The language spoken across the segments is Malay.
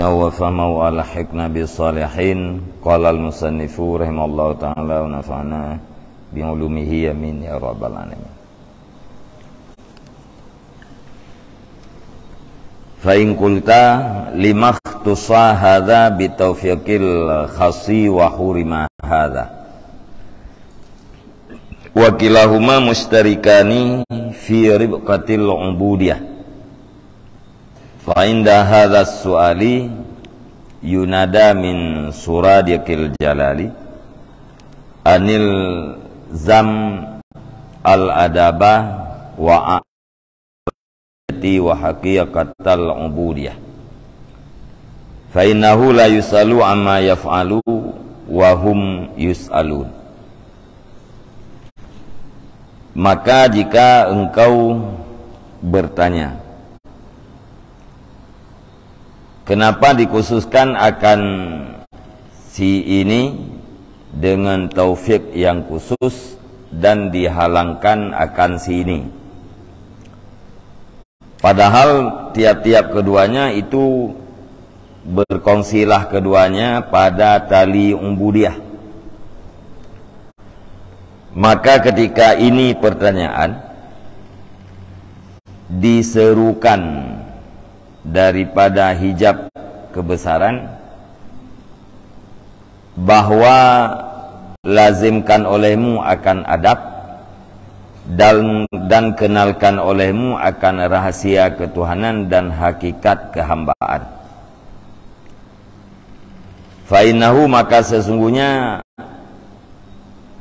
wa fahma wa alhiqna bisalihin. Qala al-musannifu rahimallahu ta'ala wa nafa'na bi'ulumihi amin ya rabbal alamin. Fa in qulta limakhtusa hadza bitaufiqil khasi wa hurima hadza wa kilahuma mustarikani fi ribqatil ubudiyah. Fa inda hadza su'ali yunada min suradikil jalali anil zam al adaba wa ati wa haqiqatal ubudiyah. Fa innahu la yusalu amma yaf'alu wa hum yus'alun. Maka jika engkau bertanya, kenapa dikhususkan akan si ini dengan taufik yang khusus dan dihalangkan akan si ini? Padahal tiap-tiap keduanya itu berkongsilah keduanya pada tali ubudiyah. Maka ketika ini pertanyaan diserukan daripada hijab kebesaran, bahwa lazimkan olehmu akan adab dan kenalkan olehmu akan rahasia ketuhanan dan hakikat kehambaan. Fa innahu, maka sesungguhnya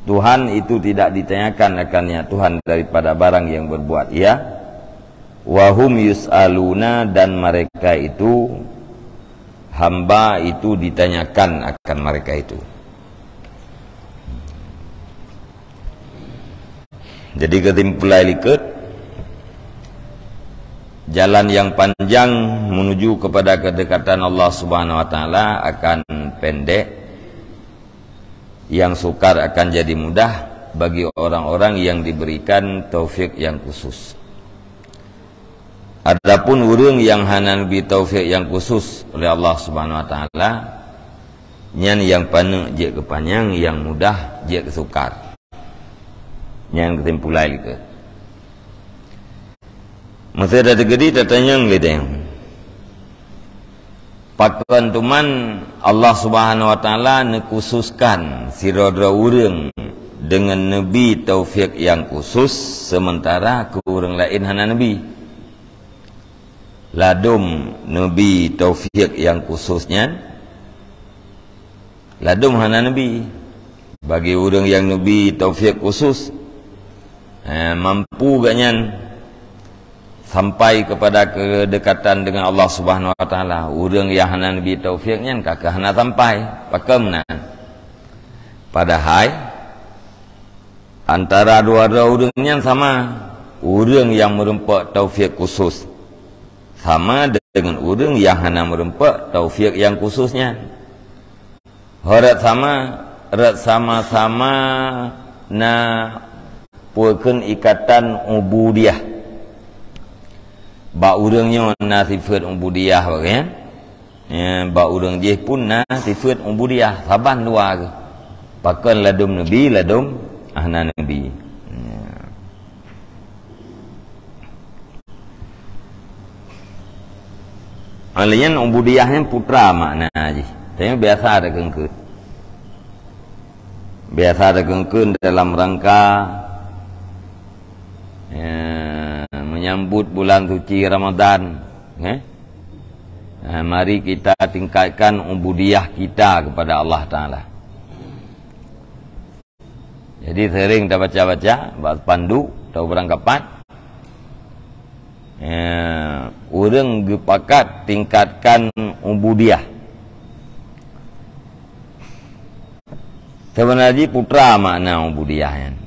Tuhan itu tidak ditanyakan akannya Tuhan daripada barang yang berbuat ia. Wahum yus'aluna, dan mereka itu, hamba itu ditanyakan akan mereka itu. Jadi kesimpulan ikut jalan yang panjang menuju kepada kedekatan Allah Subhanahu wa taala akan pendek, yang sukar akan jadi mudah bagi orang-orang yang diberikan taufik yang khusus. Adapun urang yang hana bi taufik yang khusus oleh Allah Subhanahu wa taala, nyan yang paneu je kepanjang, yang mudah je kesukar. Nyan kesimpulan itu. Masa ada gede tatanya ngedeng. Pakuan tuman Allah Subhanahu wa taala nekhususkan sirodra urang dengan nabi taufik yang khusus, sementara ke urang lain hana nabi. Ladum nabi taufik yang khususnya, ladum hana nabi. Bagi urang yang nabi taufik khusus, mampu ganyan sampai kepada kedekatan dengan Allah Subhanahu wa taala. Urang yang hana nabi taufiknya kakak hana sampai pakemna. Padahal antara dua-dua urangnya sama. Urang yang merempak taufik khusus sama dengan urang yang hana merempak taufik yang khususnya. Horat sama-sama na pukeun ikatan ubudiyah. Ba urangnya na sifat ubudiyah bagian. Ba urang je pun na sifat ubudiyah, saban dua ke. Pakan ladum nabi, ladum ahna nabi. Alanya ubudiyahnya putra makna aja. Tapi biasa ada kengkut. Biasa ada kengkut dalam rangka menyambut bulan suci Ramadan. Mari kita tingkatkan ubudiyah kita kepada Allah Ta'ala. Jadi sering kita baca-baca, baca pandu, tahu berangkapan. Urang gepakat tingkatkan ubudiyah. Sebenarnya putra makna ubudiyahnya.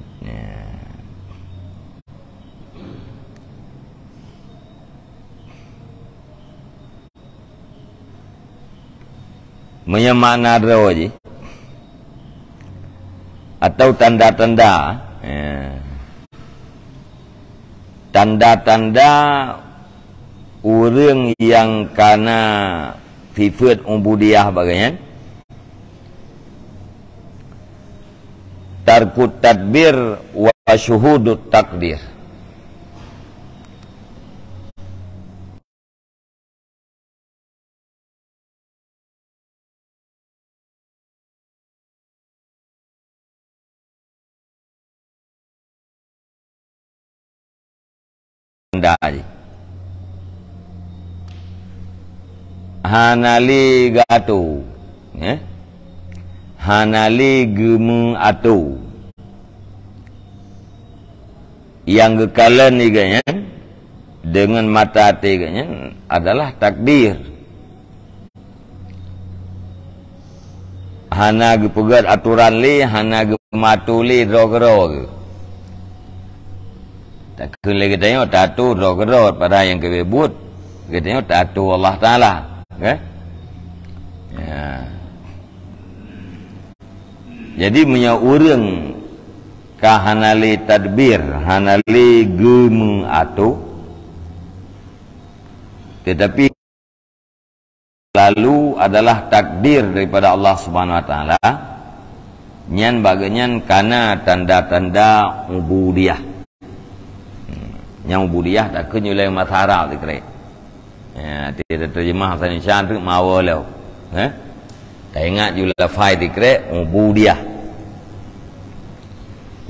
Menyemana rawaji atau tanda-tanda tanda-tanda urang yang kana sifat ubudiyah bagian tarkut tadbir wa syuhudut takdir. Hanali gatu, hanali gemu atu, yang gekalan ni ganya dengan mata hati ganya adalah takdir. Hana gepegat aturan li, hana gematu li rogro. Tak kena kita tengok tatu rogro pada yang kebebut, kita tengok tatu Allah Taala. Okay? Ya. Jadi punya orang kahanali tadbir, hanali gemu atu, tetapi lalu adalah takdir daripada Allah Subhanahu Wa Taala. Nyan bagian kana tanda-tanda ubudiyah. Yang ubudiyah tak kena oleh masyarakat dikira. Ya, tidak terjemah bahasa Indonesia tu mawa leo. Tak ingat juga fai dikira ubudiyah.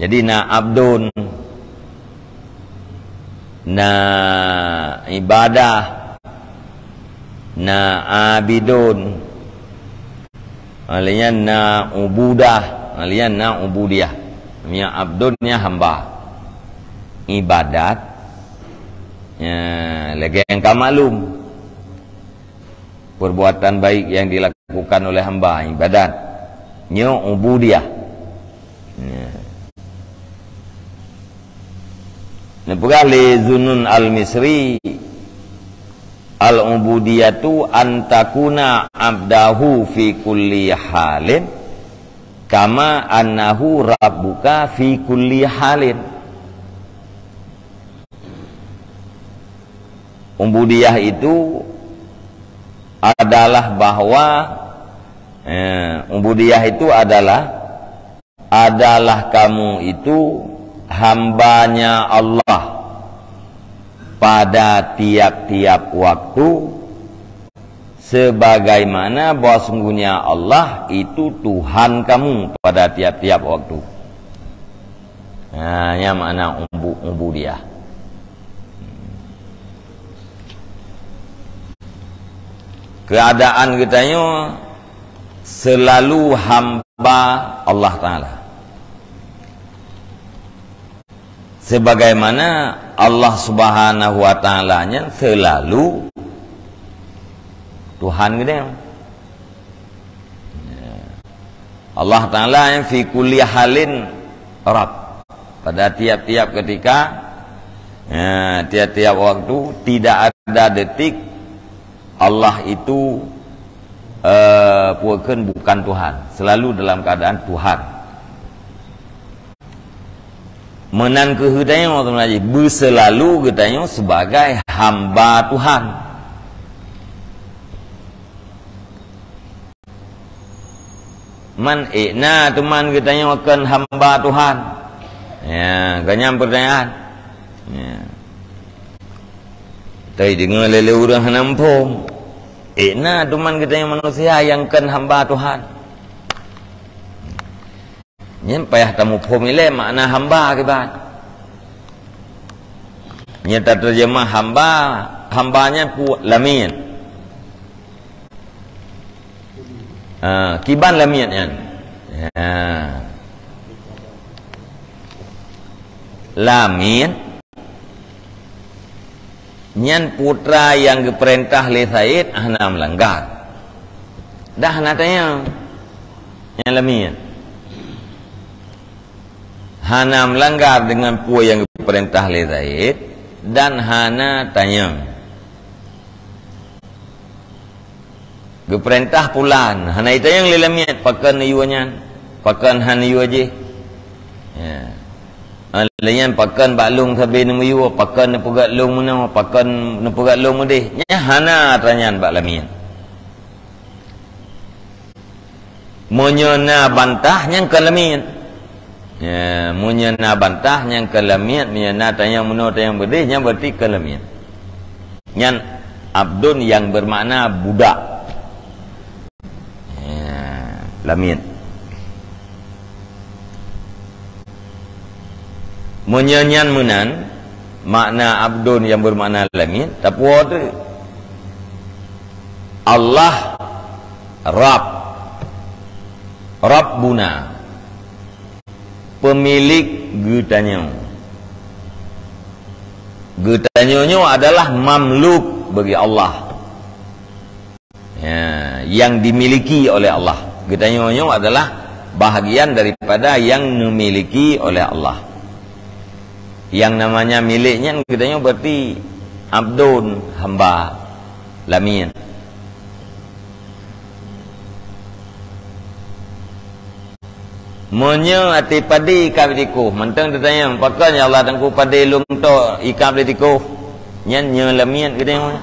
Jadi na abdun, na ibadah, na abidun, alian na ubudah, alian na ubudiyah. Yang abdunnya hamba, ibadat, ya, lagi yang kamalum, perbuatan baik yang dilakukan oleh hamba, ibadat, nyo ubudiyah. Ya. Nepegah li Zunun al-Misri, al-ubudiyatu antakuna abdahu fi kulli halin kama annahu rabbuka fi kulli halin. Ubudiyah itu adalah bahwa ubudiyah itu adalah kamu itu hambanya Allah pada tiap-tiap waktu, sebagaimana bahwa sungguhnya Allah itu Tuhan kamu pada tiap-tiap waktu. Nah, yang makna ubudiyah. Keadaan kitanya selalu hamba Allah Ta'ala, sebagaimana Allah Subhanahu Wa Ta'ala-nya selalu Tuhan kita. Allah Ta'ala yang fi kulli halin Rabb, pada tiap-tiap ketika, tiap-tiap waktu, tidak ada detik Allah itu bukan Tuhan, selalu dalam keadaan Tuhan. Menan kehudanya waktu mengaji berselalu katanya sebagai hamba Tuhan. Man ikna teman katanya akan hamba Tuhan. Ya, ganyam pertanyaan. Ya. Tapi dengar lele orang nampung. Ikna teman katanya manusia yang kan hamba Tuhan. Nyen payah tamu formula makna hamba ke ban. Nyen tak terjemah hamba, hambanya pu lamin. Kiban lamin kan. Lamin. Nyen putra yang diperintah oleh Said hana melanggar. Dah natanya yang lamin. Hana melanggar dengan puan yang diperintah oleh Zaid, dan hana tanya diperintah pulan hana itu yang lelamiat pakan iuannya pakan hana iu aja ya lain pakan balung sabi nemu iu pakan nepegat long mana pakan nepegat long mudih nya hana tanyaan bak lamian Munyana bantah yang kelamin. Ya, munyana bantah yang kelamin, munyana tayang muno tayang bedih yang berarti kelamin. Yang abdun yang bermakna budak. Ya, lamin. Munyanyan munan makna abdun yang bermakna lamin, tapi tu Allah Rabbuna, pemilik getanyo. Getanyo adalah mamluk bagi Allah, ya, yang dimiliki oleh Allah. Getanyo adalah bahagian daripada yang dimiliki oleh Allah. Yang namanya miliknya getanyo berarti abdun, hamba, lamin. Monyo ati padi ikap dikuh. Mentang ditanya, pakai ya Allah tangku padi lung to ikap dikuh. Nyan nyelamiat kita yang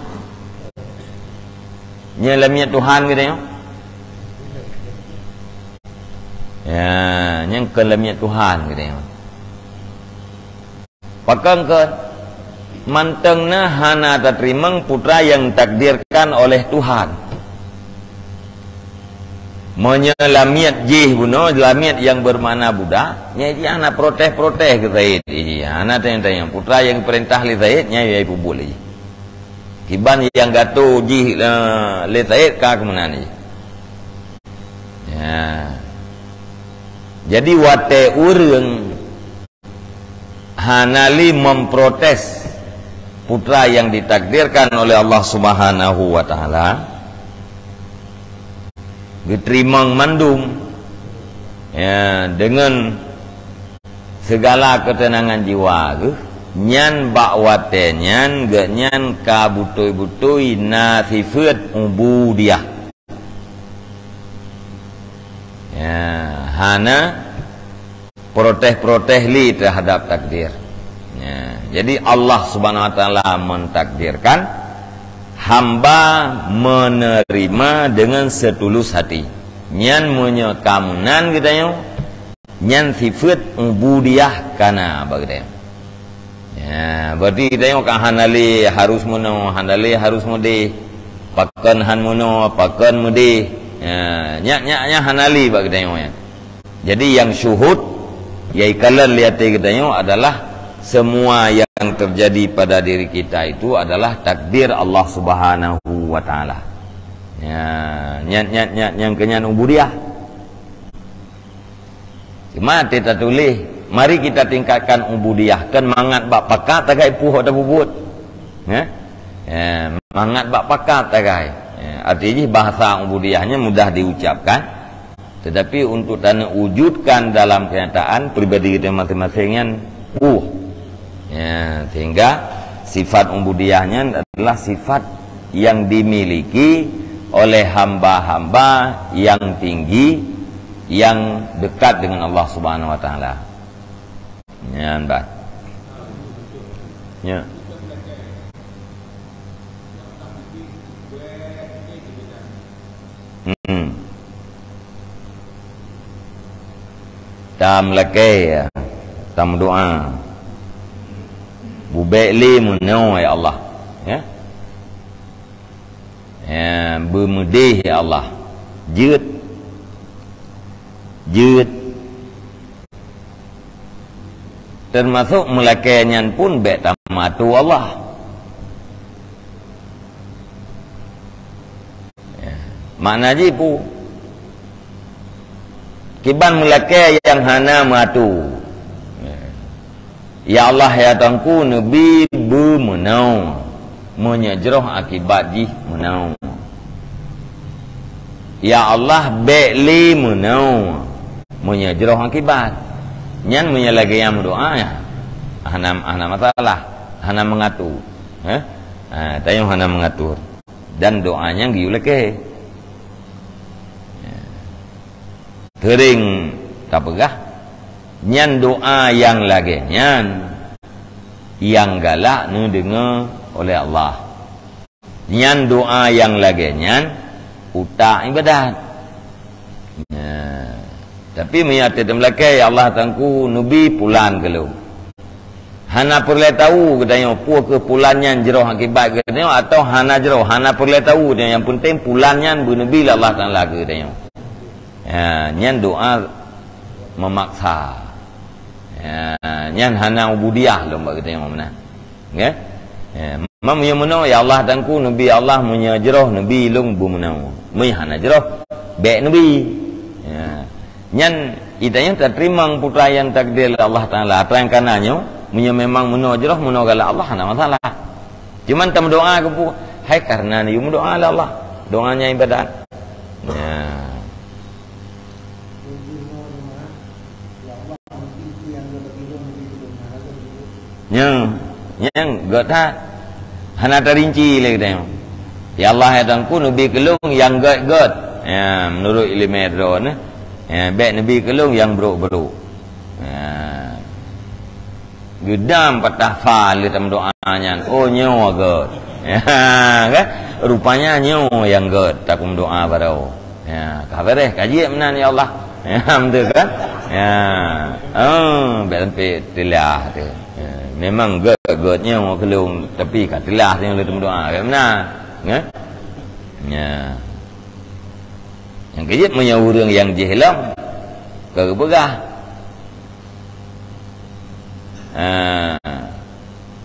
nyelamiat Tuhan kita yang. Ya, nyan kelamiat Tuhan kita yang. Pakai ke mantengna hana tatrimang putra yang takdirkan oleh Tuhan. Menyelamiat jih buno, lamiat yang bermakna budak. Nya anak protes ke Zaid. Anak tanya putra yang perintah li Zaid nya ya ibu boleh. Kiban yang gato jih li Zaid ka kemenan ni. Ya. Jadi wate urang hanali memprotes putra yang ditakdirkan oleh Allah Subhanahu wa taala. Diterimang mandum, ya, dengan segala ketenangan jiwa ke nyan bakwate nyan ge nyan kabutui-butui nasifat ubudiyah, ya, hana protes li terhadap takdir, ya. Jadi Allah Subhanahu wa taala mentakdirkan, hamba menerima dengan setulus hati. Nyan munyo kamunan kita nyan sifat ubudiyah kana bagdem. Ya, berarti kita ka hanali harus muno, hanali harus mudi. Pakan han muno, pakan mudi. Ya, nya hanali bagdem ya. Jadi yang syuhud yai kalan lihat kita adalah semua yang terjadi pada diri kita itu adalah takdir Allah Subhanahu wa taala. Ya, yang kenyan ubudiyah. Cuma kita tulis, mari kita tingkatkan ubudiyah. Kan mangat bak pakat tagai puh ada bubut. Ya. Ya, mangat bak pakat tagai. Ya, artinya bahasa ubudiyahnya mudah diucapkan, tetapi untuk tanah wujudkan dalam kenyataan pribadi kita masing-masingnya ya, sehingga sifat ubudiyahnya adalah sifat yang dimiliki oleh hamba-hamba yang tinggi, yang dekat dengan Allah Subhanahu wa taala. Ya, Mbak. Ya. Tam lake ya. Tam doa. Bubeli muno ya Allah, ya. Ya, bermedih ya Allah. Jut. Termasuk melakanyan pun bek tamatu Allah. Ya. Makna jipu. Kiban melakai yang hana matu. Ya Allah ya tangku nabi bermenau menyejroh akibat jih menau. Ya Allah bekli menau menyejroh akibat. Nyan menyelagi yang doa ya. Hana masalah, hana mengatur. Tayang hana mengatur. Dan doanya giuleke. Kering tak pegah. Nyan doa yang lagi nyan yang galak nu dengar oleh Allah. Nyan doa yang lagi nyan utak ibadat. Ya, Tapi menyata belakang Allah tangku nubi pulan kalau. Hana perlu tahu katanya puak ke pulannya jeroh akibat katanya atau hana jeroh hana perlu tahu dia yang penting pulannya bu nabi Allah Taala katanya. Ya, nyan doa memaksa. Ya, nyan hana ubudiah lomba katanya mana. Ya. Ya, mam yang mana ya Allah tangku nabi Allah munya jeroh nabi long bu menau. Mai hana jeroh baik nabi. Ya. Nyan idanya terima putra yang takdir Allah Taala apa yang kanannya punya memang menojrah menogala Allah tidak masalah. Cuman tam doa ke pu hai karena ni doa Allah doanya ibadat. Yang gata hana terinci lagi tengok. Ya Allah yang ku nabi kelung yang got. Ya menurut ilmu medron ya, baik Nabi kelung yang beruk-beruk. Ya. Gedam patah fal dalam doanya. Oh nyawa god. Ya, kan? Rupanya nyawa yang god takum doa barau. Ya, khabar kaji menan ya Allah. Ya, betul kan? Ya. Oh, sampai tilah tu. Ya, memang god nyawa kelung tapi katilah yang dalam doa. Ya benar. Ya. Ya. Yang kejut punya orang yang jahilам kegegah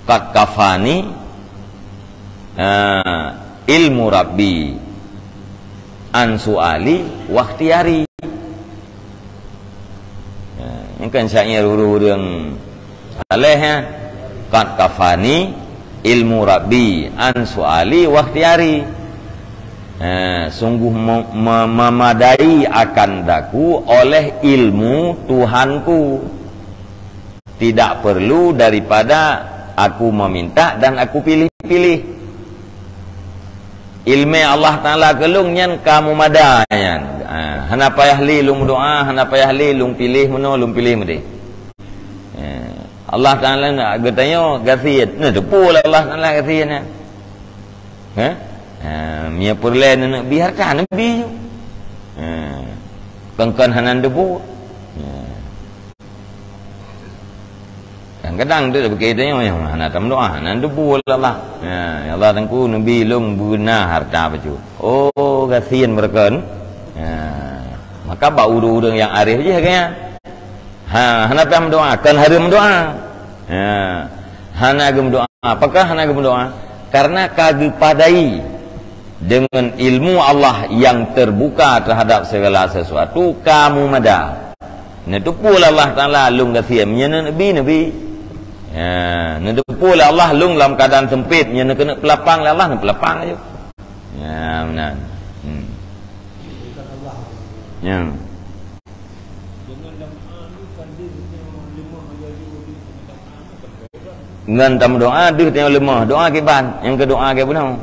qad kafani ilmu rabbi an suali wa ikhtiyari. Yang kan syair orang aleh qad kafani ilmu rabbi an suali wa ikhtiyari. Sungguh memadai akan daku oleh ilmu Tuhanku, tidak perlu daripada aku meminta dan aku pilih-pilih. Ilmu Allah Taala kelung nyan kamu madayan. Hana payah li lung doa, hana payah li lung pilih meno lung pilih mede. Allah Taala nak katanya gasiat. Nah depu Allah Taala gasiatnya. Mia perlen nak biarkan nabi tu. Kengkan hanan debu. Kadang-kadang tu berkaitannya yang mana tam doa hanan debu Allah. Ya Allah tangku nabi long guna harta baju. Oh kasihan mereka. Maka bau urang yang arif je kayaknya. Hana pam doa kan harum doa. Hana gem doa. Apakah hana gem doa? Karena kagem padai dengan ilmu Allah yang terbuka terhadap segala sesuatu kamu mada. Nedepul Allah Taala lung kasihan nyana nabi. Ya, nedepul Allah lung dalam keadaan sempit nyana kena pelapang Allah nak pelapang aja. Ya, benar. Ya. Ngan tam doa dia tengok lemah, doa ke ban, yang kedua ke punau.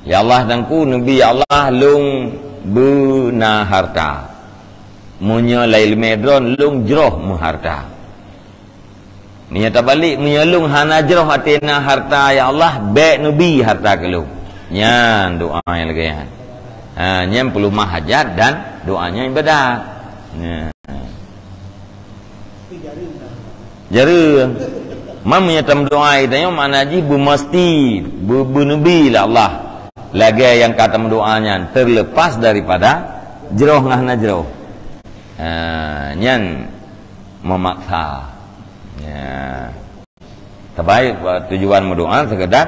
Ya Allah tangku nabi Allah lung bena harta munya lail medron lung jeroh mu harta munya tabalik munya lung hana jeroh atina harta ya Allah baik nabi harta kelung nyan doa yang lagi nyan perlu mahajat dan doanya ibadat jari mam nyatam doa itu mana ji mesti bernabi lah Allah lagi yang kata doanya terlepas daripada jeroh ngahna jeroh nyan memaksa terbaik tujuan berdoa sekedar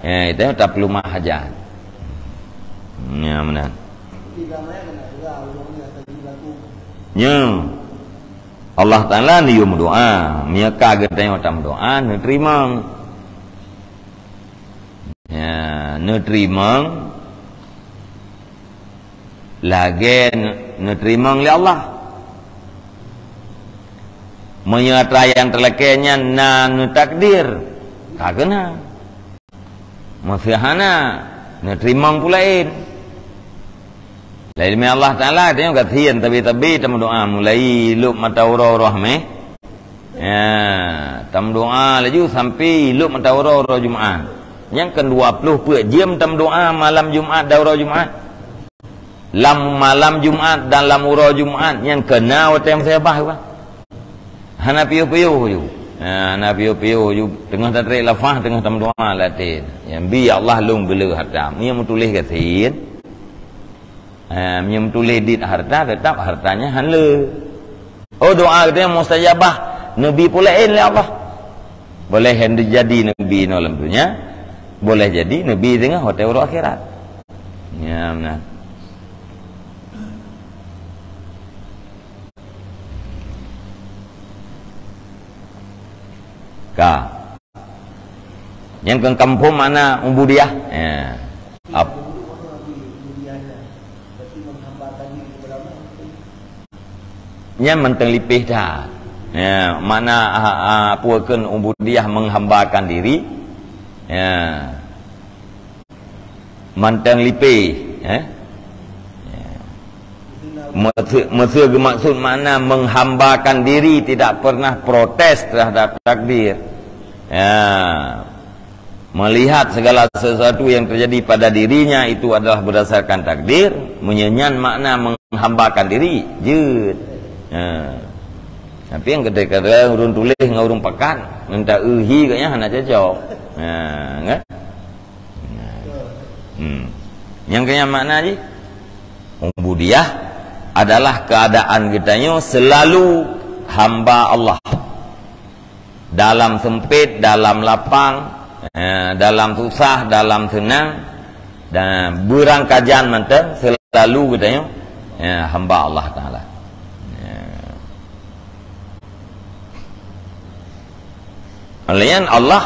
itu tak perlu mahajat ya benar ya Allah Ta'ala ni yum doa mia kaget tengok tam doa ne terima ya ne terima lagi ne terima oleh Allah menyertai yang terlekenya na ne takdir kagena mafihana ne terima pulain ilmu Allah Ta'ala tengok kasihan tapi tam doa mulai lup mata urah meh ya tam doa laju sampai lup mata urah Jumaat yang ke-20 jam tam doa malam Jumaat daurah Jumaat lam malam Jumaat dan lam ura Jumaat yang kena watem saya bah hana piu-piu ju hana piu-piu ju tengah tarik lafaz tengah tam doa latin yang bi Allah lung bela harta dia tulis katin dia tulis dit harta tetap hartanya hala oh doa dia mustajabah nabi pula Allah boleh jadi nabi no dalam dunia boleh jadi nabi tengah hotel akhirat ya benar. Ka. Yang ke kampung mana ubudiah? Ya. Nya mentelipih dah. Ya, mana puakeun ubudiah menghambakan diri. Ya. Mentelipih, Maksud maksud mana menghambakan diri, tidak pernah protes terhadap takdir. Ya. Melihat segala sesuatu yang terjadi pada dirinya itu adalah berdasarkan takdir, menyenyan makna menghambakan diri. Jud. Ya. Tapi yang kadang-kadang urun tulis dengan urun pekan, minta uhi kayaknya hanya cocok. Ya, enggak? Yang kaya makna je ubudiah adalah keadaan kitanya selalu hamba Allah dalam sempit, dalam lapang, dalam susah, dalam senang, dan berang kajian mentah selalu kitanya hamba Allah Ta'ala. Olehnya Allah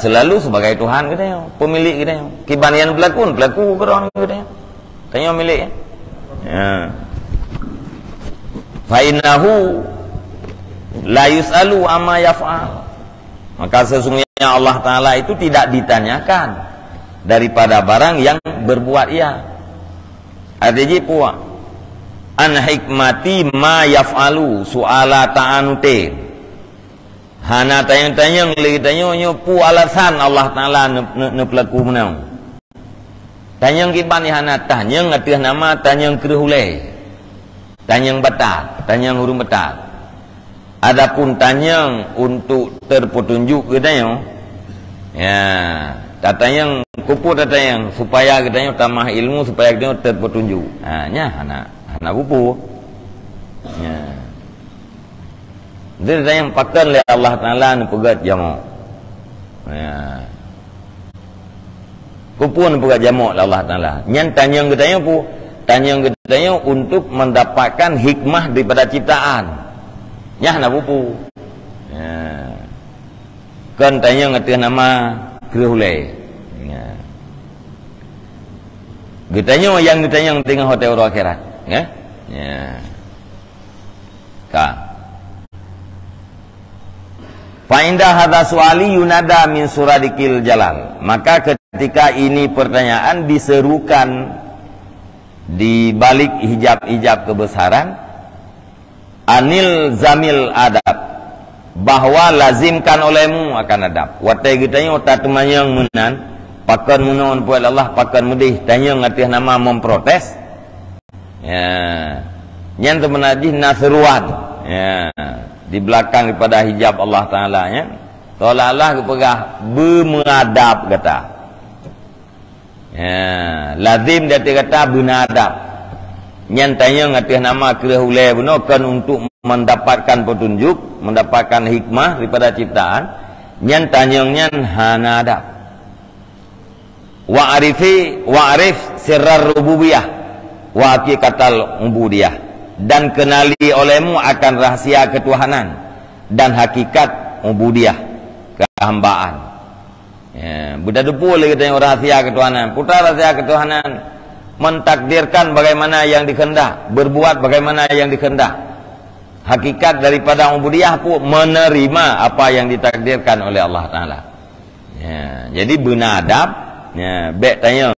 selalu sebagai Tuhan kita, pemilik kita. Kibanian pelaku kerana kita. Tanya milik. Ya. Fa innahu la yus'alu amma yaf'al. Maka sesungguhnya Allah Ta'ala itu tidak ditanyakan daripada barang yang berbuat ia. Artinya puak an hikmati ma yaf'alu su'ala ta'anute. Hana tanya-tanya lagi tanya pu alasan Allah Ta'ala ne pelaku menang. Tanya kiban hana tanya ngatih nama tanya kerhulai. Tanya batal, tanya huruf batal. Adapun tanya untuk terpetunjuk ke tanya. Ya, tanya kupu tanya supaya kita tambah ilmu supaya kita terpetunjuk. Nya hana kupu. Ya. Dia yang pakai oleh Allah Ta'ala ni pegat jamak. Ya. Kupun pegat jamak oleh Allah Ta'ala. Yang tanya kita pu, tanya kita untuk mendapatkan hikmah daripada ciptaan. Nyah nak pupu. Ya. Kan tanya ngerti nama kerhulai. Ya. Getanya yang getanya tengah hotel akhirat. Ya. Ya. Ka. Fa'inda hadha su'ali yunada min suradikil jalal. Maka ketika ini pertanyaan diserukan di balik hijab-hijab kebesaran, anil zamil adab, bahwa lazimkan olehmu akan adab. Watai kitanya otak temannya menan, pakan menon puan Allah, pakan mudih, tanya ngatih nama memprotes. Ya. Yang temenajih nasruan. Ya. Di belakang daripada hijab Allah Ta'ala ya. Seolah-olah kepegah bermengadab kata. Ya, lazim dia kata beradab. Nyantanya ngatih nama kerhulai benar untuk mendapatkan petunjuk, mendapatkan hikmah daripada ciptaan. Nyantanya nyan hanadab. Wa'arif sirrar rububiyah wa hakikatal ubudiyah. Dan kenali olehmu akan rahasia ketuhanan dan hakikat ubudiyah, kehambaan. Ya, budak depu lagi tanya rahasia ketuhanan. Putra rahasia ketuhanan mentakdirkan bagaimana yang dikehendak, berbuat bagaimana yang dikehendak. Hakikat daripada ubudiyah pun menerima apa yang ditakdirkan oleh Allah Ta'ala. Ya, jadi benadab, ya, baik tanya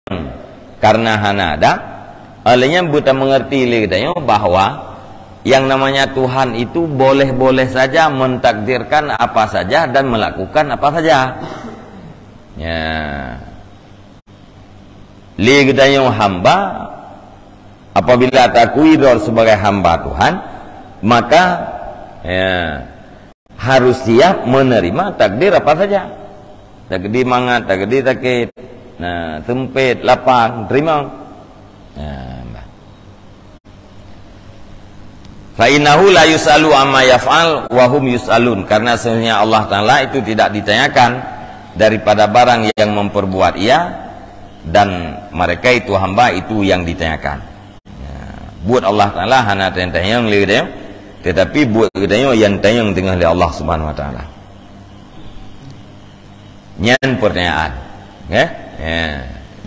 karena hanadab. Olehnya kita mengerti lagi bahwa yang namanya Tuhan itu boleh-boleh saja mentakdirkan apa saja dan melakukan apa saja. Ya. Li kita yang hamba Apabila takui dor sebagai hamba Tuhan, maka harus siap menerima takdir apa saja. Takdir mangat, takdir sakit, sempit, lapang, terima. Fa innahu la yus'alu amma yaf'al wa hum yus'alun, karena sesungguhnya Allah Ta'ala itu tidak ditanyakan daripada barang yang memperbuat ia, dan mereka itu hamba itu yang ditanyakan. Buat Allah Ta'ala hana tanyang li dia, tetapi buat kita yang tanyang dengan Allah Subhanahu Wa Ta'ala. Nyan pertanyaan,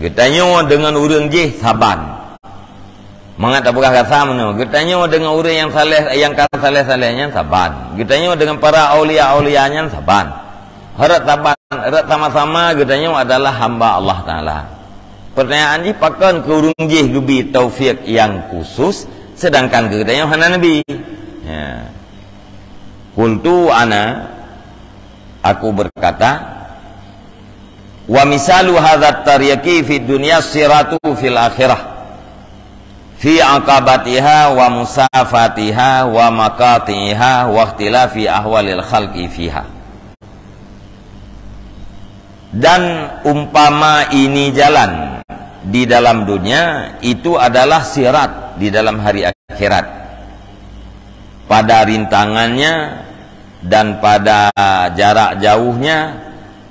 Getanya dengan orang je saban. Mangat apakah kata mana? Getanya dengan orang yang saleh, yang kata saleh-salehnya saban. Getanya dengan para aulia-aulianya saban. Harap saban, harap sama-sama getanya adalah hamba Allah Ta'ala. Pertanyaan ni pakan ke urung je gebi taufik yang khusus, sedangkan getanya hana Nabi. Qultu ana, aku berkata, wa misalu hadzat taryaki fid dunya siratu fil akhirah fi aqabatiha wa musafatiha wa maqatiha wa ikhtilafi ahwalil khalqi fiha. Dan umpama ini jalan di dalam dunia, itu adalah sirat di dalam hari akhirat, pada rintangannya dan pada jarak jauhnya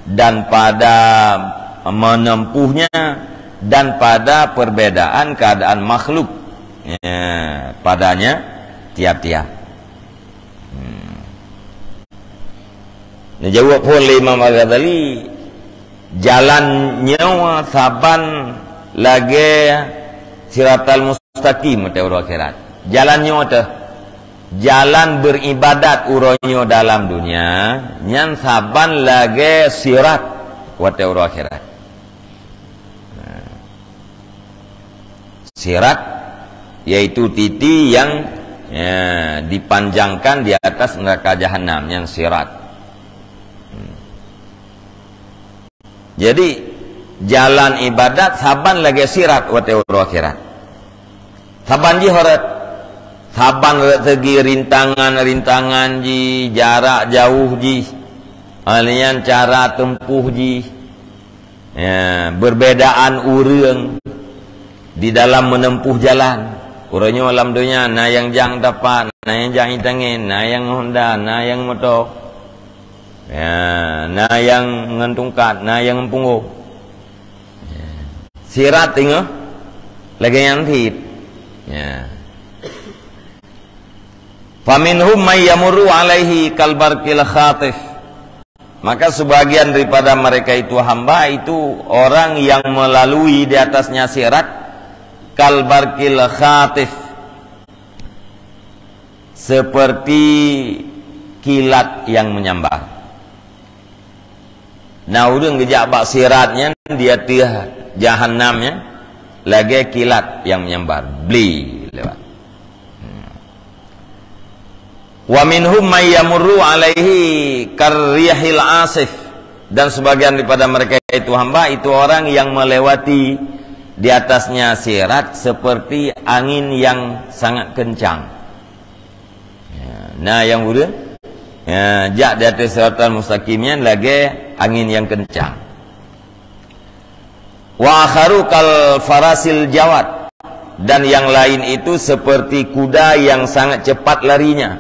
dan pada menempuhnya dan pada perbedaan keadaan makhluk padanya tiap-tiap. Jawab oleh Imam Al-Ghazali, jalannya saban lagi siratal mustaqim teori akhirat. Jalannya ada jalan beribadat uronyo dalam dunia, nyan saban lagi sirat wa teori akhirat. Sirat yaitu titi yang dipanjangkan di atas neraka jahanam, yang sirat. Jadi jalan ibadat saban lagi sirat wa teori akhirat. Saban ji horat, saban segi rintangan ji, jarak jauh ji, alian cara tempuh ji, berbedaan urang di dalam menempuh jalan. Urangnya alam dunia, na yang jang dapat, na yang jang itangin, na yang Honda, na yang motor, na yang ngentungkat, na yang empunggu. Sirat tengok lagi yang tit. Faminhum may yamurru alaihi kalbarqil khatif. Maka sebagian daripada mereka itu hamba itu orang yang melalui di atasnya sirat kalbarqil khatif, seperti kilat yang menyambar. Nah, urang gejak bak siratnya dia tiah jahannamnya lagi kilat yang menyambar, bli lewat. Wa minhum may yamurru alaihi karrihil asif, dan sebagian daripada mereka itu hamba itu orang yang melewati di atasnya sirat seperti angin yang sangat kencang. Nah, yang udah jak di atas siratal mustaqimnya lagi angin yang kencang. Wa akharu kal farasil jawad, dan yang lain itu seperti kuda yang sangat cepat larinya.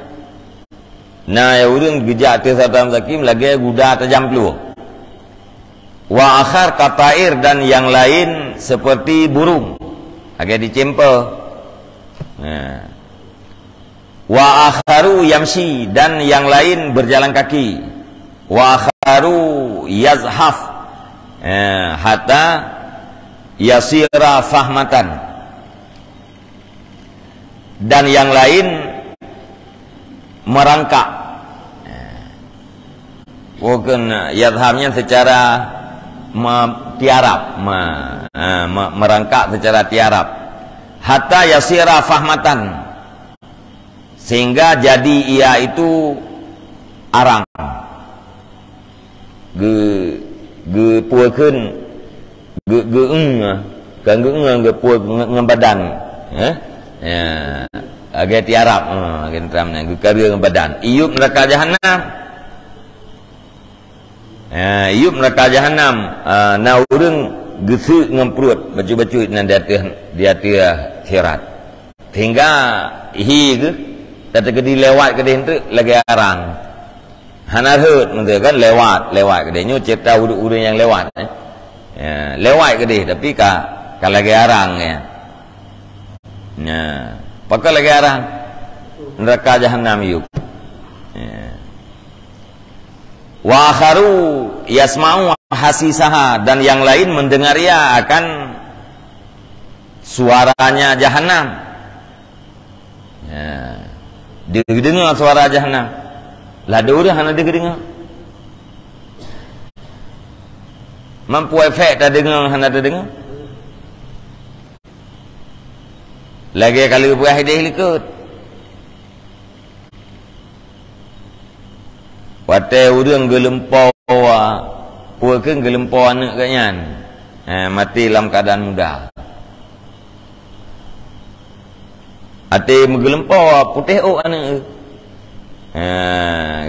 Nah, ya urang gejak atas siratal mustaqim lagi kuda tajam peluh. Wa akhar katair, dan yang lain seperti burung agak dicempel. Wa akharu yamshi, dan yang lain berjalan kaki. Wa akharu yazhaf hatta yasira fahmatan, dan yang lain merangkak. Bukan yazhamnya secara tiarap, merangkak secara tiarap. Hatta yasira fahmatan, sehingga jadi ia itu arang. Ge puekeun ge kan ge pueu ngebadan, agak tiarap agak teramnya karya badan iup neraka jahanam. Iup neraka jahanam na urang geuseu ngemprut baju-baju na di atas sirat hingga ge tata gede lewat gede henteu lagi arang hanarheut mun kan lewat gede nyu cipta urang yang lewat lewat gede tapi ka lagi arang ya. Pakai lagi arang neraka jahanam iup. Wa akharu yasma'u hasisaha, dan yang lain mendengar ya akan suaranya jahanam. Dengar suara jahanam. Lah udah hana dengar. Mampu efek tak dengar hana dengar. Lagi kali buah hidih likut. Wate urang gelempau puakeun gelempau anak kanyan. Mati dalam keadaan muda. Ate menggelempau putih anak.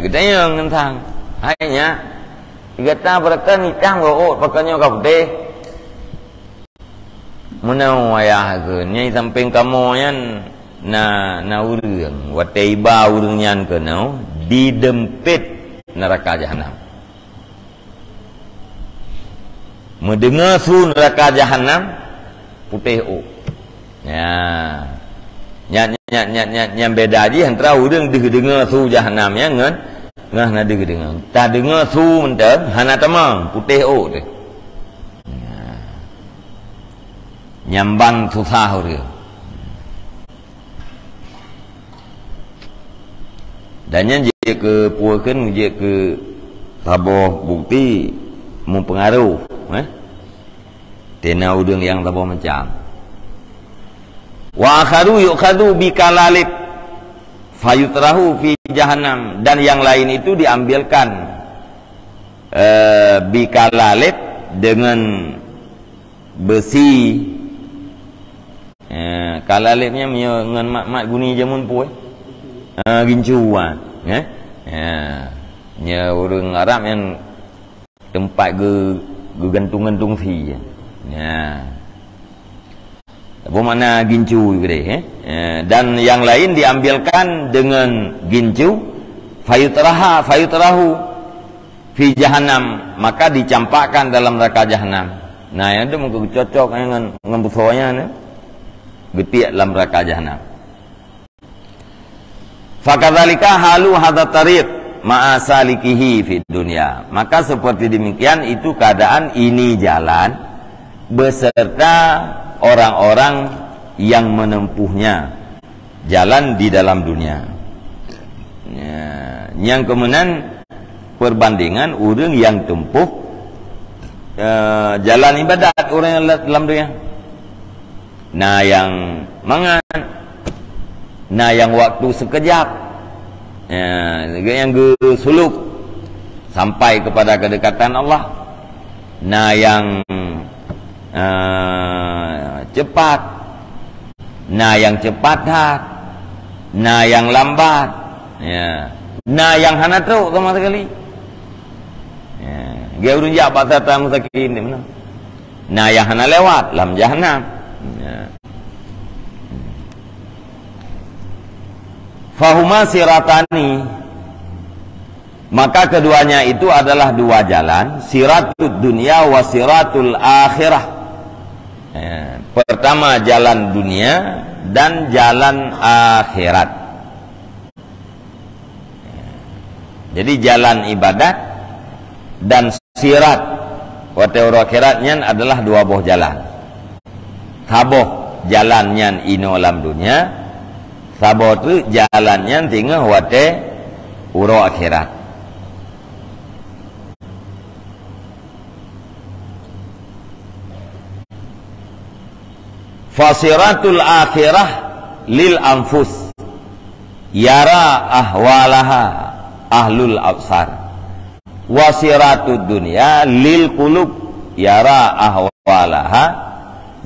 Gedanya ngentang. Hanya gata berakan hitam pakainya ka putih. Menau ayah ke nyai samping kamu yan na urang wate iba urang nyan ke nau didempit neraka jahanam. Mendengar su neraka jahanam putih nya beda aja antara urang dengar su jahanam ya ngah na dengar tak dengar su mentang hana tamang putih teh nyambang susah urang. Dan yang je ke puakeun je ke taboh bukti mempengaruh tena udang yang taboh macam wa akharu yukhadu bikalalib fayutrahu fi jahannam, dan yang lain itu diambilkan bikalalib dengan besi. Kalalibnya ngan mak guni jamun puai gincuan nya urang Arab yang tempat gantung-gantung fi apa makna gincu gede dan yang lain diambilkan dengan gincu fayutrahu fi jahannam, maka dicampakkan dalam neraka jahanam. Nah yang itu mungkin cocok dengan busawanya getiak dalam neraka jahanam. Fakadzalika halu hadza tariq ma'a salikihi fid dunya, maka seperti demikian itu keadaan ini jalan beserta orang-orang yang menempuhnya jalan di dalam dunia. Yang kemudian perbandingan orang yang tempuh jalan ibadat orang yang dalam dunia. Nah yang mangan, nah yang waktu sekejap, yang suluk sampai kepada kedekatan Allah. Nah yang cepat, nah yang cepat hat, nah yang lambat, nah yang hana teruk sama sekali. Dia urun jak bahasa tamu sakin ni mana? Nah yang hana lewat lam jahanam. Fahuma siratani, maka keduanya itu adalah dua jalan, siratul dunia wa siratul akhirah. Pertama jalan dunia dan jalan akhirat. Jadi jalan ibadat dan sirat wa teori akhiratnya adalah dua buah jalan. Taboh jalannya ino alam dunia, taboh tu jalannya tinggal wate uro akhirat. Fasiratul akhirah lil anfus yara ahwalaha ahlul absar, wasiratud dunya lil qulub yara ahwalaha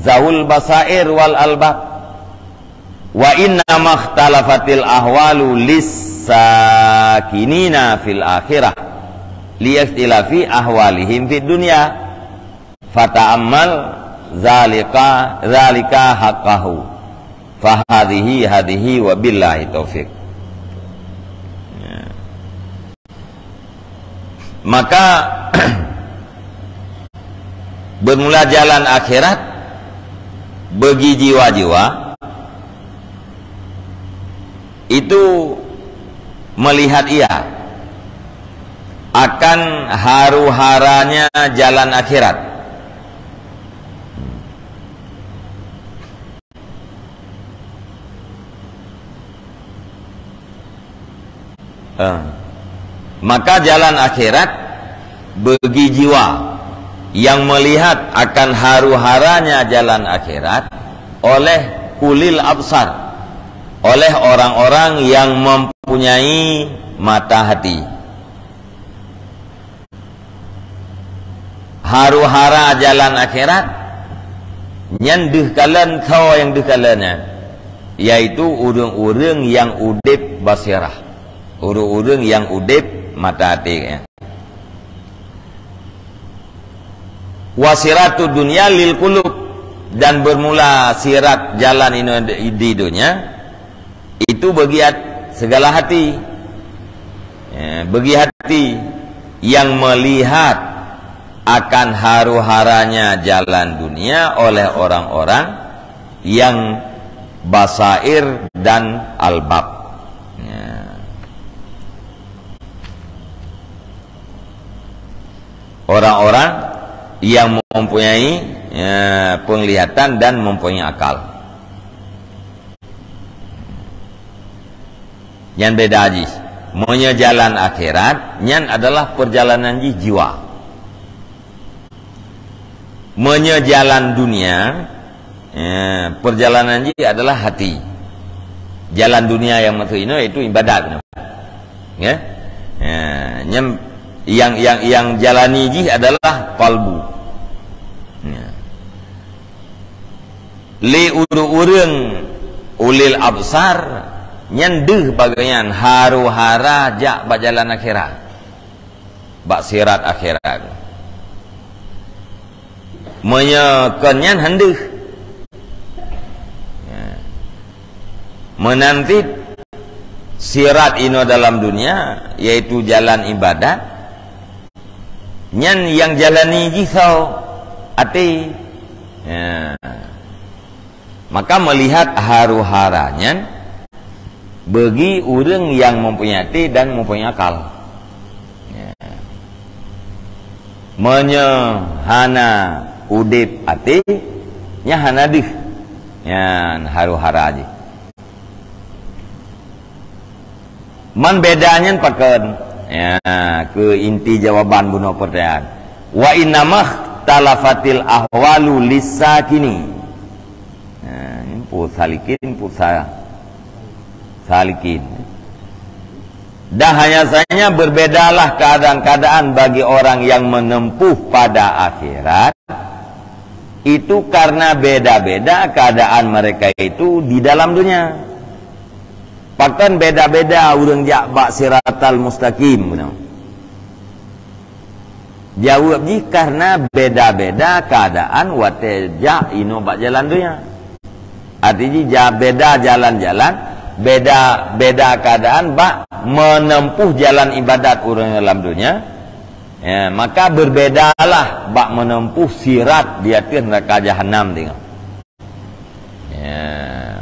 zawul basair wal albab. Wa inna makhtalafatil ahwalu lis-sakinina fil akhirah liyakhtilafi ahwalihim fid dunya fata'ammal zalika haqqahu fahadhihi wa billahi taufiq. Maka bermula jalan akhirat bagi jiwa-jiwa itu melihat ia akan haru-haranya jalan akhirat. Maka jalan akhirat bagi jiwa yang melihat akan haru-haranya jalan akhirat oleh ulil absar, oleh orang-orang yang mempunyai mata hati. Haru-hara jalan akhirat nyan deuh kalen thaw yang deuh kalenya, yaitu urang-urang yang udip basirah, urang-urang yang udip mata hati. Wasiratu dunia lil qulub, dan bermula sirat jalan ini di dunia itu bagi segala hati, bagi hati yang melihat akan haru-haranya jalan dunia oleh orang-orang yang basair dan albab. Orang-orang yang mempunyai penglihatan dan mempunyai akal. Yang beda aja. Maunya jalan akhirat, nyan adalah perjalanan jiwa. Maunya jalan dunia, perjalanan adalah hati. Jalan dunia yang maksud ini itu ibadat. Ya. Yang jalani adalah kalbu. Li urang ulil absar nyendeh bagaian haru-hara jak bajalan akhirat, bak sirat akhirat menyekenyan hendeh menanti sirat ino dalam dunia, yaitu jalan ibadat nyan yang jalani jisau ati. Maka melihat haru-haranya bagi orang yang mempunyai hati dan mempunyai akal. Menyehana udip hati nya hanadih yan haru-hara aja. Man bedanya paken ke inti jawaban bunuh pertanyaan. Wa innamah talafatil ahwalu lisakini. Salikin pulsa salikin. Dah hanya saja berbedalah keadaan-keadaan bagi orang yang menempuh pada akhirat itu karena beda-beda keadaan mereka itu di dalam dunia. Bahkan beda-beda urang jak bak siratal mustaqim. Jawab ji karena beda-beda keadaan watejak ino bak jalan dunia. Artinya beda jalan-jalan, beda keadaan bak menempuh jalan ibadat orang dalam dunia. Maka berbedalah bak menempuh sirat di atas neraka jahanam tengok.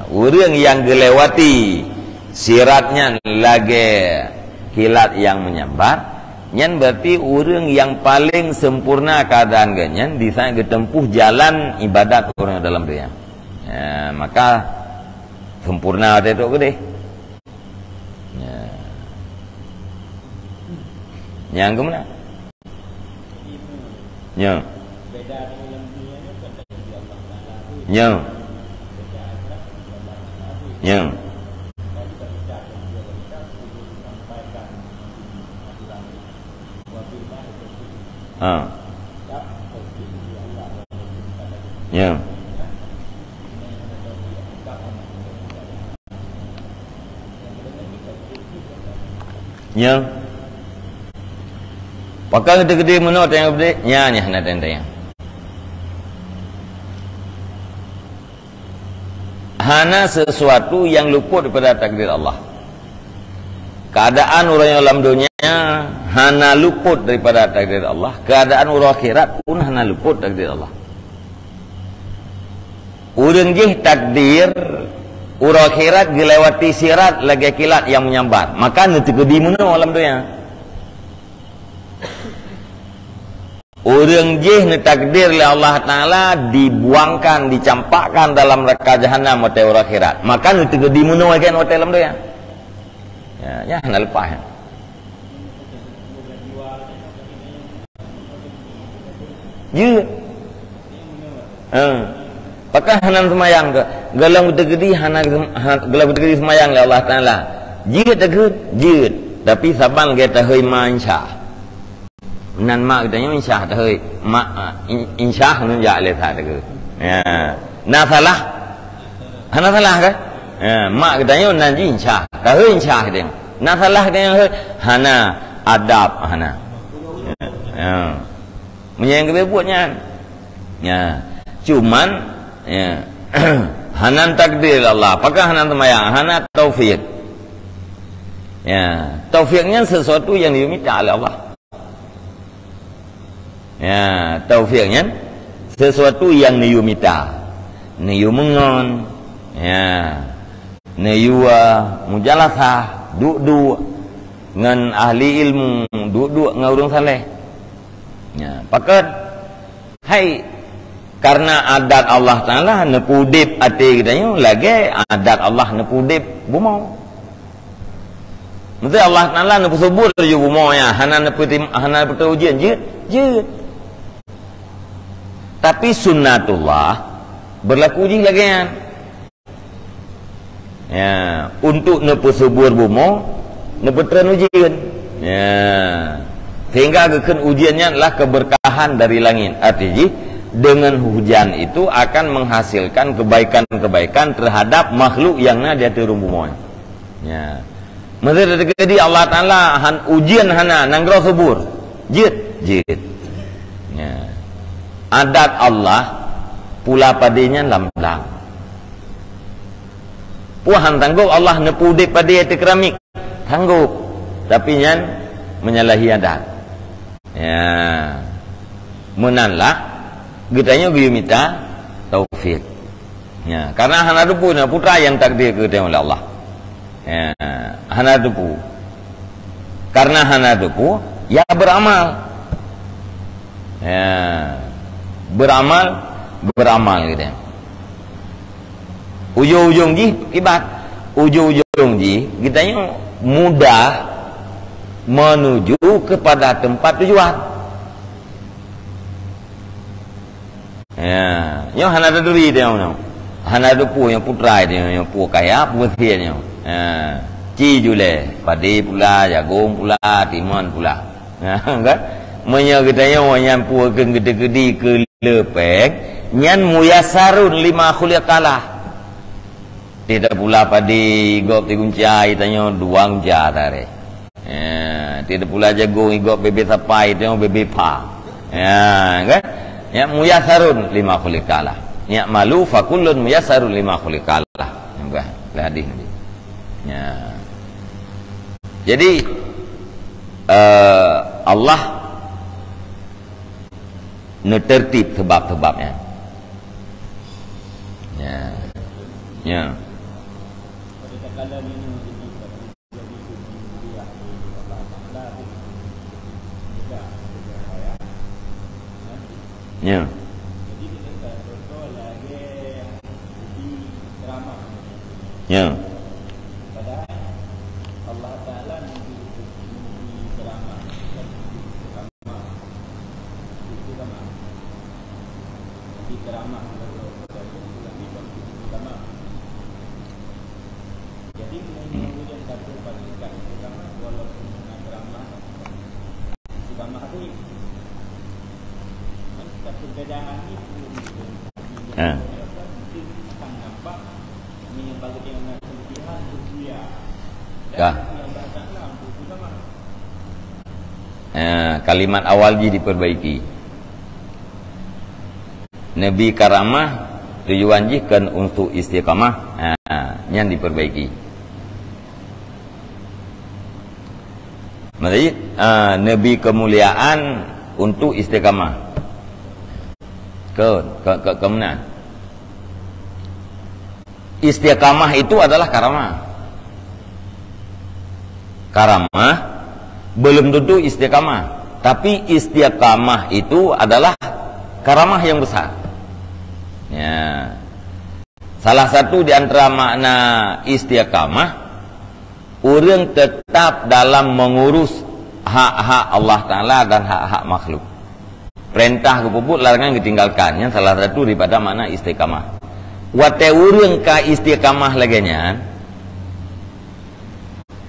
Orang yang gelewati siratnya lagi kilat yang menyambar, nyan berarti orang yang paling sempurna keadaan ganyan di sana getempuh jalan ibadat orang dalam dunia. Maka sempurna itu gede. Yang kemana? nya pakai gede-gede mana tayang gede nya hana tayang hana sesuatu yang luput daripada takdir Allah. Keadaan orang yang dalam dunia hana luput daripada takdir Allah. Keadaan orang akhirat pun hana luput takdir Allah. Urang jih takdir orang akhirat dilewati sirat lagi kilat yang menyambar. Maka nanti kedimu dalam dunia. Orang jih takdir oleh Allah Ta'ala dibuangkan, dicampakkan dalam neraka jahanam atau orang akhirat. Maka nanti kedimu kan dalam dunia. Ya, hana lepas. Ya. Pakai hana semayang ke galang gede hana galang gede semayang oleh Allah Ta'ala. Jid tegud, jid. Tapi saban kita hei mansyah. Nan mak katanya insyah dah hei. Mak insyah nun ja le tha tegud. Ya. Na salah. Hana salah ke? Ya, mak katanya nan ji insyah. Dah hei insyah dia. Na salah katanya hei hana adab hana. Ya. Menyang ke buatnya. Ya. Cuman ya. Hanan takdir Allah. Apakah hanan semayang? Hana taufik. Ya, taufiknya sesuatu yang diminta oleh Allah. Ya, taufiknya sesuatu yang niu minta. Niu mengon. Ya. Niu mujalasah, duduk dengan ahli ilmu, duduk dengan orang saleh. Ya, pakat hai karena adat Allah Ta'ala nepudip ati katanya lagi adat Allah nepudip bumau. Mesti Allah Ta'ala nepusubur je bumau ya hana neput ujian je. Tapi sunnatullah berlaku je lagi kan. Ya, untuk nepusubur bumau neputran ujian. Ya. Sehingga kekan ujiannya adalah keberkahan dari langit. Artinya dengan hujan itu akan menghasilkan kebaikan-kebaikan terhadap makhluk yang ada di turun bumi. Ya. Mesti terjadi Allah Ta'ala ujian hana nanggro subur. Jid. Ya. Adat Allah pula padanya lamlang. Puhan tanggup Allah nepudip pada itu keramik. Tanggup. Tapi nyan menyalahi adat. Ya. Menanlah getanya gue minta taufik. Ya, karena hana depu putra yang takdir ke oleh Allah. Ya, hana depu. Karena hana depu, ya beramal. Ya, beramal gitu. Ujung-ujung ji ibat. Ujung-ujung ji kitanya mudah menuju kepada tempat tujuan. Ya, yang hana ada duri dia orang. Hana ada pu yang putra dia yang pu kaya pu dia. Ya, ci jule, padi pula, jagung pula, timun pula. Ya, kan? Menya kitanya yang pu gede-gede ke lepek, nyan muyasarun lima khuliqalah. Tidak pula padi gop diguncia itanya duang jatare. Ya, tidak pula jagung igop bebe sapai tengok bebe pa. Ya, kan? Ya muyasarun lima khuliqalah. Ya malu fakullun muyasarun lima khuliqalah. Enggak, hadis ni. Ya. Jadi Allah netertib sebab-sebabnya. Ya. Ya. Ya. Ya. Allah Ta'ala jadi kemudian satu pasukan agama walaupun agama itu perbedaan itu mungkin akan nampak ini yang bagi yang kelebihan usia dan yang datanglah agama Kalimat awal je diperbaiki. Nabi karamah tujuan je kan untuk istiqamah, yang diperbaiki. Maksudnya Nabi kemuliaan untuk istiqamah. Ke mana? Istiqamah itu adalah karamah. Karamah belum tentu istiqamah, tapi istiqamah itu adalah karamah yang besar. Ya. Salah satu di antara makna istiqamah, orang tetap dalam mengurus hak-hak Allah Ta'ala dan hak-hak makhluk. Perintah kepuput, larangan ditinggalkan. Yang salah satu daripada makna istiqamah. Wate orang ka istiqamah lagi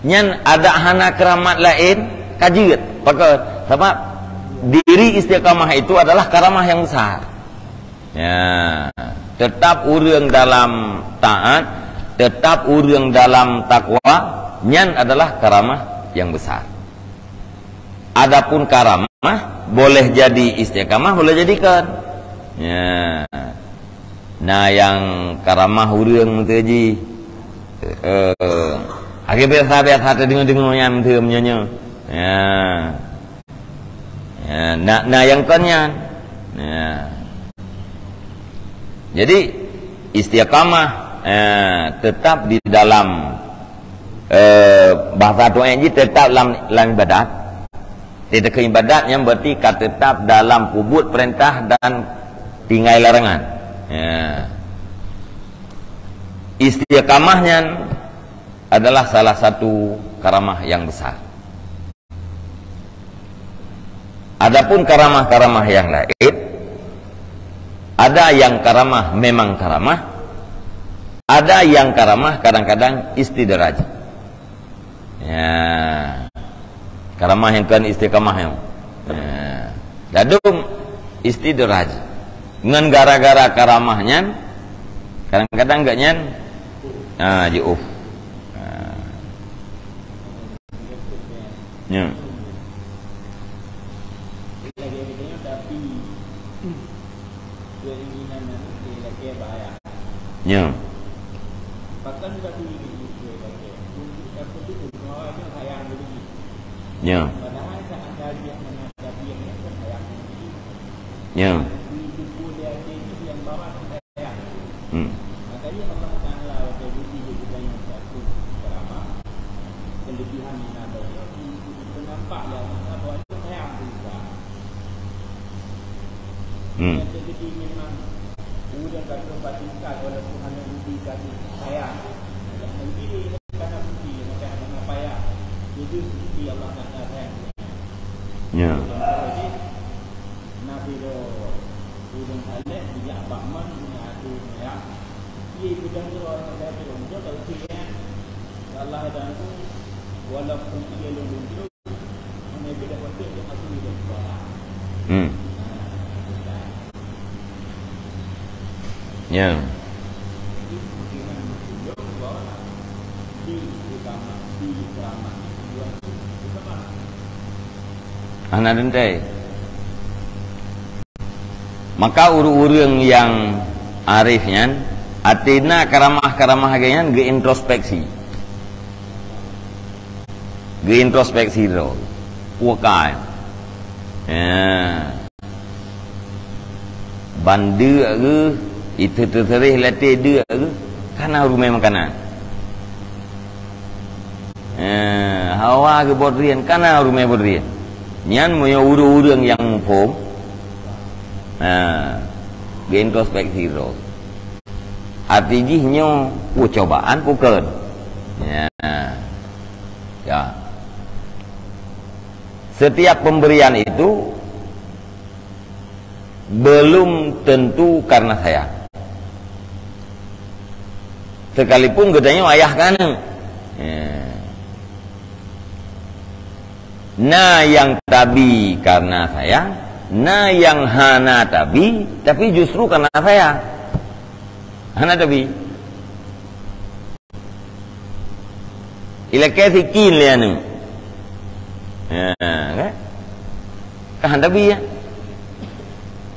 nyan ada hana keramat lain kajiat. Sebab diri istiqamah itu adalah karamah yang besar. Ya, tetap orang dalam taat, tetap orang dalam takwa, nyan adalah karamah yang besar. Adapun karamah boleh jadi istiqamah, boleh jadikan. Ya. Nah, yang karamah orang tu ji, akhirnya biasa dengar yang tu menyanyi. Ya. Ya, nah yang kanyan. Ya. Jadi istiqamah tetap di dalam bahasa doa ini tetap dalam ibadat. Tidak ke ibadat yang berarti tetap dalam kubut perintah dan tinggal larangan. Ya. Istiqamahnya adalah salah satu karamah yang besar. Adapun karamah-karamah yang lain, ada yang karamah memang karamah, ada yang karamah kadang-kadang istidraj. Ya. Karamah yang kan istiqamah yang. Ya. Dadum istidraj. Dengan gara-gara karamahnya kadang-kadang enggak nyan jiuf. Ya. Ya. Ya. Ya. Makanya Allah Ta'ala beri kita yang satu karamah, kelebihan yang ada itu nampak ya bahwa itu sayang juga. Jadi memang kemudian kata batinkan oleh Tuhan yang memberikan sayang. Yang sendiri karena bukti macam apa ya? Itu bukti Allah Ta'ala sayang. Ya. Jadi Nabi Udang Saleh dia Bakman mengaku ya. Ia bidang tu orang kata tu untuk kalau dia Allah dan itu walaupun dia lulus itu hanya beda waktu dia masuk di sekolah. Ya. Anak dentai. Maka orang-orang yang arifnya atina karamah-karamah ganyan ge introspeksi. Ge introspeksi ro. Wakai. Ya. Bandu ke itu terserih latih dia ke kana rumai makanan. Hawa ke bodrian kana rumai bodrian. Nyan moyo urang yang pom. Introspeksi ro. Artinya cobaan bukan. Ya. Ya. Setiap pemberian itu belum tentu karena saya. Sekalipun gedanya ayah kan. Nah yang tabi karena saya, nah yang hana tabi, tapi justru karena saya. Hana tabi. Ila kasi kin lianu. Kan? Kehandabi ya.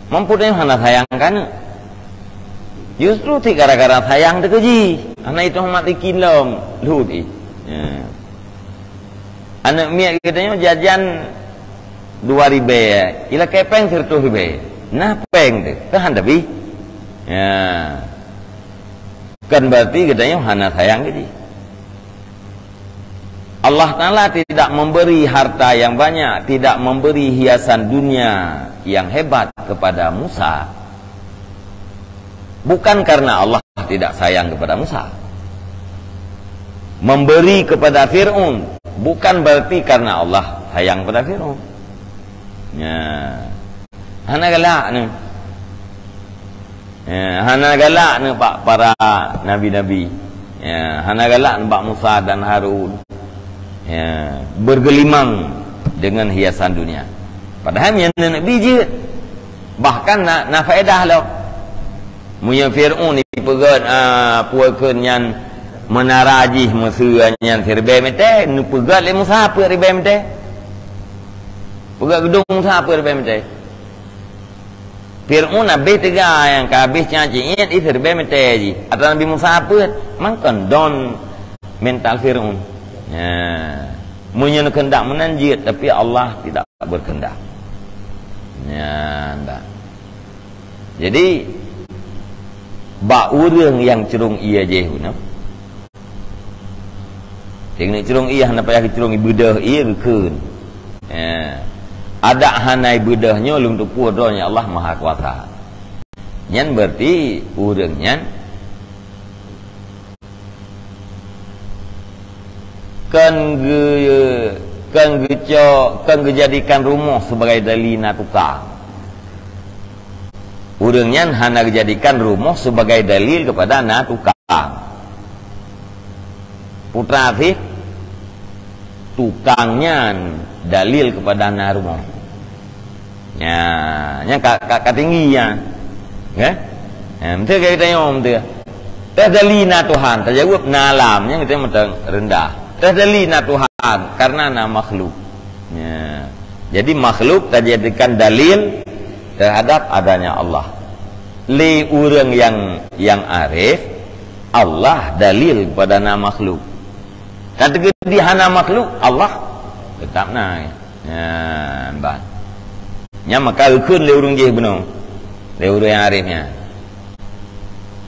Mempunyai hana sayang kan? Justru ti gara-gara sayang dekeji. Anak itu mati kilom ludi. Ya. Anak miak katanya jajan 2 ribu ya. Ila kepeng 100 ribu. Nah peng deh. Kehandabi. Ya. Kan berarti katanya hana sayang keji. Allah Ta'ala tidak memberi harta yang banyak, tidak memberi hiasan dunia yang hebat kepada Musa. Bukan karena Allah tidak sayang kepada Musa. Memberi kepada Fir'aun bukan berarti karena Allah sayang kepada Fir'aun. Ya. Hana galak ni. Ya, hana galak ni pak para nabi-nabi. Ya, hana galak ni pak Musa dan Harun. Ya, bergelimang dengan hiasan dunia. Padahal yang nak biji bahkan nak faedah lah. Muya Fir'aun ni pegat puakeun yang menarajih Mesir yang serbe mete nu pegat le Musa apa ribe mete. Pegat gedung Musa apa ribe mete. Fir'aun habis tega yang habis nyaci ingat serbe mete ji. Atau Nabi Musa apa mangkon don mental Fir'aun. Ya, punya kehendak menanjit tapi Allah tidak berkehendak. Ya, enggak. Jadi bak urang yang cerung ia je guna. Teknik cerung ia hendak payah cerung ibadah ia keun. Ya. Ada hanai bedahnya lung tu pudonya Allah Maha Kuasa. Nyan berarti urang nyan kan jadikan rumah sebagai dalina tukang. Urangnya hana jadikan rumah sebagai dalil kepada na tukang. Putra sih tukangnya dalil kepada na rumah. Nya kak tinggi ya. Nggih? Mesti kita nyom tu. Teh dalina Tuhan, terjawab nalamnya kita meteng rendah. Dalilna Tuhan karena nama makhluk. Ya. Jadi makhluk dijadikan dalil terhadap adanya Allah. Li urang yang arif Allah dalil kepada nama makhluk. Kata di hana makhluk Allah tetap naik. Ya, mbak. Nya maka ukun le urang je benar. Le urang yang arifnya.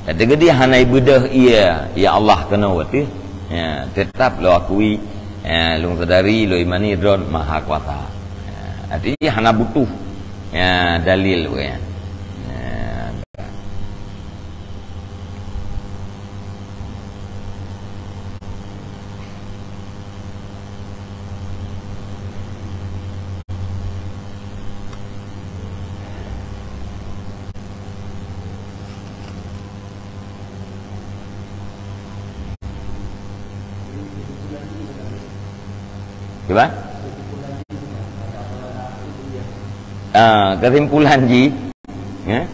Kata di hana ibadah ia ya Allah kena wati. Ya, tetap lo akui lung sadari lo imani dron Maha Kuasa. Ya, artinya hana butuh ya dalil ya. Coba? Kesimpulan ji, ya?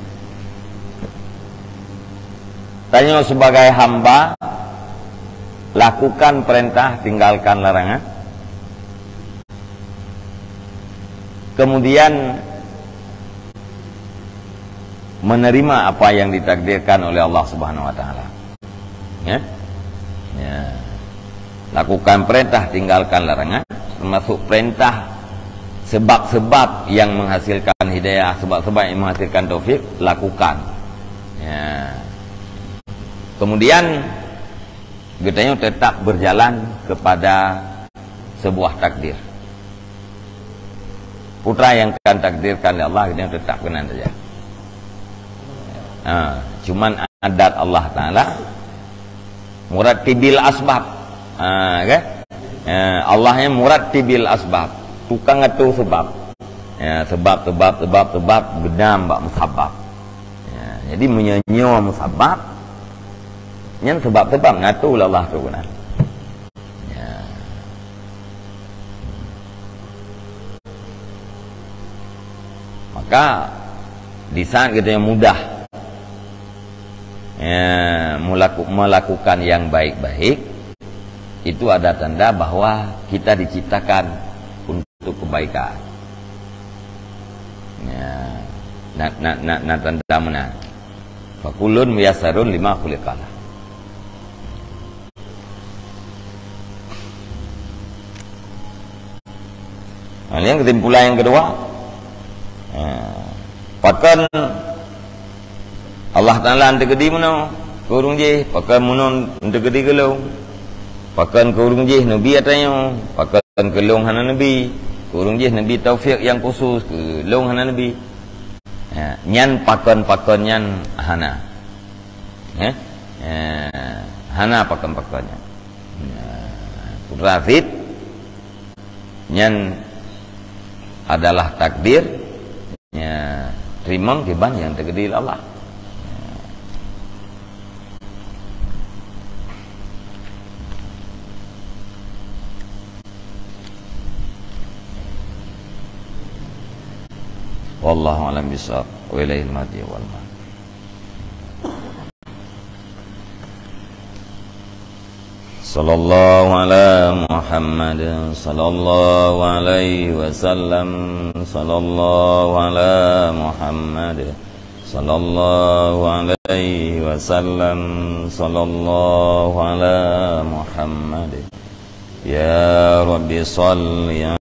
Tanya sebagai hamba, lakukan perintah, tinggalkan larangan. Kemudian menerima apa yang ditakdirkan oleh Allah Subhanahu Wa Taala. Ya? Ya. Lakukan perintah, tinggalkan larangan. Termasuk perintah sebab-sebab yang menghasilkan hidayah, sebab-sebab yang menghasilkan taufik, lakukan. Ya. Kemudian getanya tetap berjalan kepada sebuah takdir. Putra yang akan takdirkan oleh Allah getanya tetap kena saja. Cuman adat Allah Ta'ala murattibil asbab. Kan? Allahnya murattibil asbab, tukang atur sebab. Ya, sebab genam bak musabab. Ya, jadi menyanyo musabab nyan sebab ngatur Allah tu benar. Ya. Maka di saat kita yang mudah melakukan yang baik-baik, itu ada tanda bahwa kita diciptakan untuk kebaikan. nak tanda mana. Fakulun miyasarun lima khuliqalah. Yang kesimpulan yang kedua, pakan Allah Ta'ala ante gedi mana kurung je, pakan munon ante gedi gelung, pakan kurung je Nabi atanya, pakan kelung hana Nabi, kurung je Nabi taufik yang khusus kelung hana Nabi. Nyan pakan nyan hana, hana pakan nyan, Rafid nyan adalah takdir terima kiban yang tergede Allah. Wallahu a'lam bishawab wa ilaihil hadi wal ma'ad. Sallallahu ala Muhammad sallallahu alaihi wasallam, sallallahu ala Muhammad sallallahu alaihi wasallam, sallallahu ala Muhammad. Ya Rabbi salli